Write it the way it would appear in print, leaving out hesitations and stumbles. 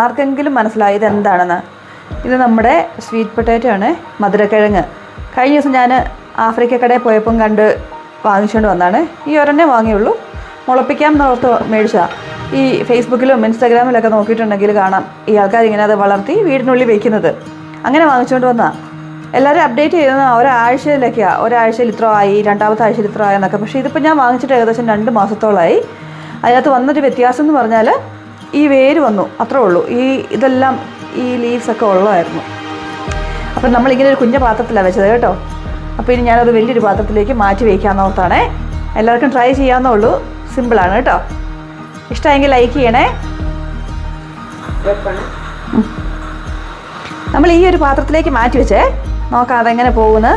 ആർക്കെങ്കിലും മനസ്സിലായി ഇതെന്താണെന്ന്? ഇത് നമ്മുടെ സ്വീറ്റ് പൊട്ടാറ്റോ ആണ്, മധുരക്കിഴങ്ങ്. കഴിഞ്ഞ ദിവസം ഞാൻ ആഫ്രിക്ക കടയിൽ പോയപ്പം വാങ്ങിച്ചുകൊണ്ട് വന്നതാണ്. ഈ ഒരെണ്ണേ വാങ്ങിയുള്ളൂ. മുളപ്പിക്കാം എന്നോർത്ത് മേടിച്ചതാണ്. ഈ ഫേസ്ബുക്കിലും ഇൻസ്റ്റാഗ്രാമിലൊക്കെ നോക്കിയിട്ടുണ്ടെങ്കിൽ കാണാം ഈ ആൾക്കാർ ഇങ്ങനെ അത് വളർത്തി വീടിനുള്ളിൽ വയ്ക്കുന്നത്. അങ്ങനെ വാങ്ങിച്ചുകൊണ്ട് വന്നതാണ്. എല്ലാവരും അപ്ഡേറ്റ് ചെയ്യുന്ന ഒരാഴ്ചയിലൊക്കെയാണ്. ഒരാഴ്ചയിൽ ഇത്ര ആയി, രണ്ടാമത്തെ ആഴ്ചയിൽ ഇത്ര ആയെന്നൊക്കെ. പക്ഷേ ഇതിപ്പോൾ ഞാൻ വാങ്ങിച്ചിട്ട് ഏകദേശം 2 മാസത്തോളമായി. അതിനകത്ത് വന്നൊരു വ്യത്യാസം എന്ന് പറഞ്ഞാൽ ഈ വേര് വന്നു, അത്രേ ഉള്ളൂ. ഇതെല്ലാം ഈ ലീവ്സൊക്കെ ഉള്ളതായിരുന്നു. അപ്പം നമ്മളിങ്ങനെ ഒരു കുഞ്ഞ പാത്രത്തിലാണ് വെച്ചത് കേട്ടോ. അപ്പോൾ ഇനി ഞാനത് വലിയൊരു പാത്രത്തിലേക്ക് മാറ്റി വയ്ക്കാമെന്നോർത്താണേ. എല്ലാവർക്കും ട്രൈ ചെയ്യാവുന്നേ ഉള്ളൂ. സിമ്പിളാണ് കേട്ടോ. ഇഷ്ടമായെങ്കിൽ ലൈക്ക് ചെയ്യണേ. നമ്മൾ ഈ ഒരു പാത്രത്തിലേക്ക് മാറ്റി വെച്ചേ, നോക്കാം അതെങ്ങനെ പോകുന്നത്.